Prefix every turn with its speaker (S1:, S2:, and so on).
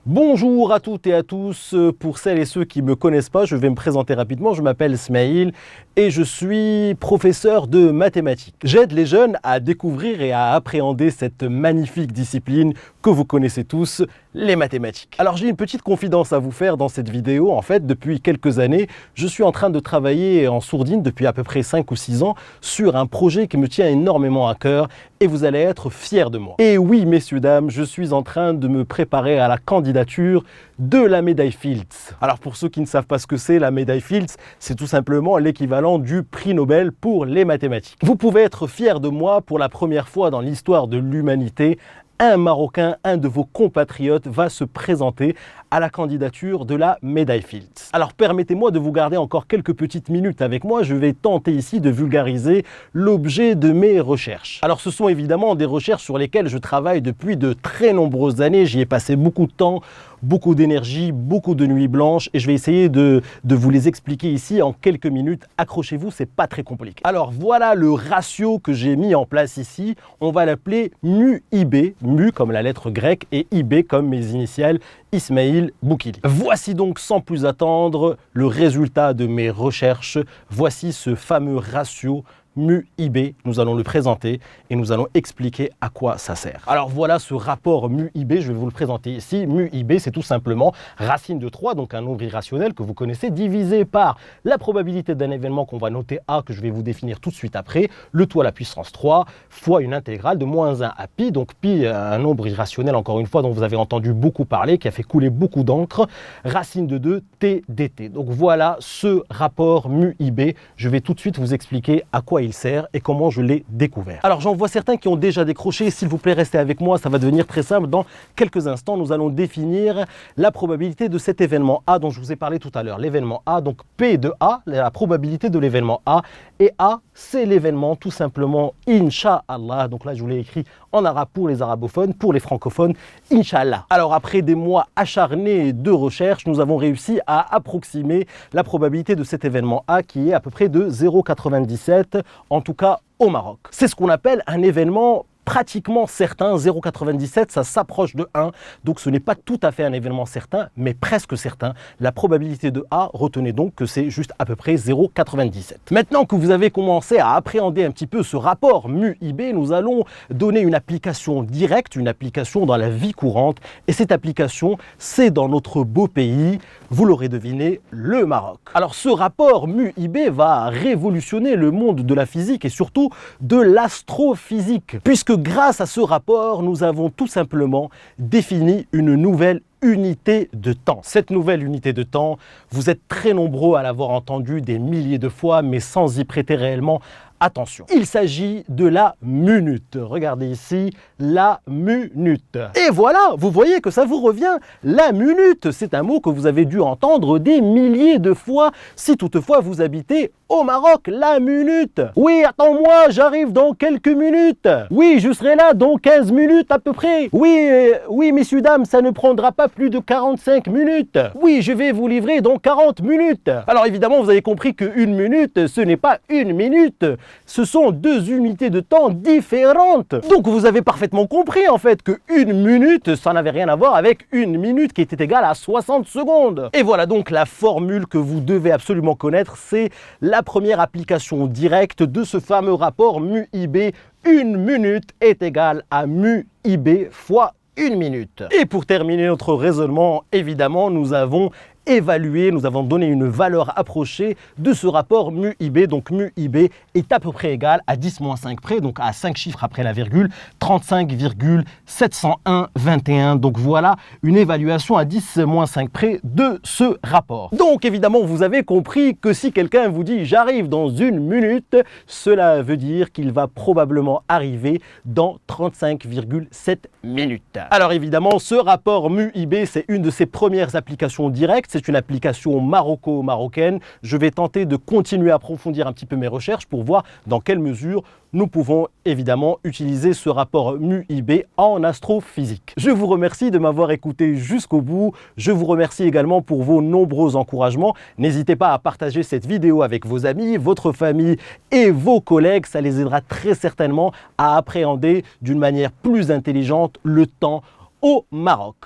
S1: Bonjour à toutes et à tous. Pour celles et ceux qui ne me connaissent pas, je vais me présenter rapidement. Je m'appelle Smaïl et je suis professeur de mathématiques. J'aide les jeunes à découvrir et à appréhender cette magnifique discipline que vous connaissez tous, les mathématiques. Alors j'ai une petite confidence à vous faire dans cette vidéo. En fait, depuis quelques années, je suis en train de travailler en sourdine depuis à peu près 5 ou 6 ans sur un projet qui me tient énormément à cœur et vous allez être fiers de moi. Et oui, messieurs, dames, je suis en train de me préparer à la candidature de la médaille Fields. Alors pour ceux qui ne savent pas ce que c'est, la médaille Fields, c'est tout simplement l'équivalent du prix Nobel pour les mathématiques. Vous pouvez être fiers de moi, pour la première fois dans l'histoire de l'humanité, un Marocain, un de vos compatriotes, va se présenter à la candidature de la médaille Fields. Alors permettez-moi de vous garder encore quelques petites minutes avec moi. Je vais tenter ici de vulgariser l'objet de mes recherches. Alors ce sont évidemment des recherches sur lesquelles je travaille depuis de très nombreuses années. J'y ai passé beaucoup de temps, beaucoup d'énergie, beaucoup de nuits blanches et je vais essayer de vous les expliquer ici en quelques minutes. Accrochez-vous, c'est pas très compliqué. Alors voilà le ratio que j'ai mis en place ici. On va l'appeler mu-IB, mu comme la lettre grecque et IB comme mes initiales, Ismail Boukili. Voici donc sans plus attendre le résultat de mes recherches. Voici ce fameux ratio mu-IB, nous allons le présenter et nous allons expliquer à quoi ça sert. Alors voilà ce rapport mu-IB, je vais vous le présenter ici. Mu-IB, c'est tout simplement racine de 3, donc un nombre irrationnel que vous connaissez, divisé par la probabilité d'un événement qu'on va noter A, que je vais vous définir tout de suite après, le tout à la puissance 3, fois une intégrale de moins 1 à pi, donc pi, un nombre irrationnel, encore une fois, dont vous avez entendu beaucoup parler, qui a fait couler beaucoup d'encre, racine de 2, t dt. Donc voilà ce rapport mu-IB, je vais tout de suite vous expliquer à quoi il sert et comment je l'ai découvert. Alors j'en vois certains qui ont déjà décroché, s'il vous plaît restez avec moi, ça va devenir très simple. Dans quelques instants, nous allons définir la probabilité de cet événement A dont je vous ai parlé tout à l'heure. L'événement A, donc P de A, la probabilité de l'événement A, et A c'est l'événement tout simplement Inch'Allah. Donc là je vous l'ai écrit en arabe pour les arabophones, pour les francophones, Inch'Allah. Alors après des mois acharnés de recherche, nous avons réussi à approximer la probabilité de cet événement A qui est à peu près de 0,97, en tout cas au Maroc. C'est ce qu'on appelle un événement pratiquement certain. 0,97, ça s'approche de 1, donc ce n'est pas tout à fait un événement certain, mais presque certain. La probabilité de A, retenez donc que c'est juste à peu près 0,97. Maintenant que vous avez commencé à appréhender un petit peu ce rapport mu-IB, nous allons donner une application directe, une application dans la vie courante, et cette application, c'est dans notre beau pays, vous l'aurez deviné, le Maroc. Alors ce rapport mu-IB va révolutionner le monde de la physique et surtout de l'astrophysique, puisque grâce à ce rapport, nous avons tout simplement défini une nouvelle unité de temps. Cette nouvelle unité de temps, vous êtes très nombreux à l'avoir entendue des milliers de fois, mais sans y prêter réellement attention. Il s'agit de la minute. Regardez ici, la minute. Et voilà, vous voyez que ça vous revient. La minute, c'est un mot que vous avez dû entendre des milliers de fois, si toutefois vous habitez au Maroc. La minute. Oui, attends-moi, j'arrive dans quelques minutes. Oui, je serai là dans 15 minutes à peu près. Oui, messieurs, dames, ça ne prendra pas plus de 45 minutes. Oui, je vais vous livrer dans 40 minutes. Alors évidemment, vous avez compris qu'une minute, ce n'est pas une minute. Ce sont deux unités de temps différentes. Donc vous avez parfaitement compris en fait que une minute, ça n'avait rien à voir avec une minute qui était égale à 60 secondes. Et voilà donc la formule que vous devez absolument connaître, c'est la première application directe de ce fameux rapport mu-IB. Une minute est égale à mu-IB fois une minute. Et pour terminer notre raisonnement, évidemment, nous avons évalué, nous avons donné une valeur approchée de ce rapport mu-IB. Donc mu-IB est à peu près égal à 10-5 près, donc à 5 chiffres après la virgule, 35,701,21. Donc voilà une évaluation à 10-5 près de ce rapport. Donc évidemment, vous avez compris que si quelqu'un vous dit « j'arrive dans une minute », cela veut dire qu'il va probablement arriver dans 35,7 minutes. Alors évidemment, ce rapport mu-IB, c'est une de ses premières applications directes. C'est une application maroco-marocaine. Je vais tenter de continuer à approfondir un petit peu mes recherches pour voir dans quelle mesure nous pouvons évidemment utiliser ce rapport mu-IB en astrophysique. Je vous remercie de m'avoir écouté jusqu'au bout. Je vous remercie également pour vos nombreux encouragements. N'hésitez pas à partager cette vidéo avec vos amis, votre famille et vos collègues. Ça les aidera très certainement à appréhender d'une manière plus intelligente le temps au Maroc.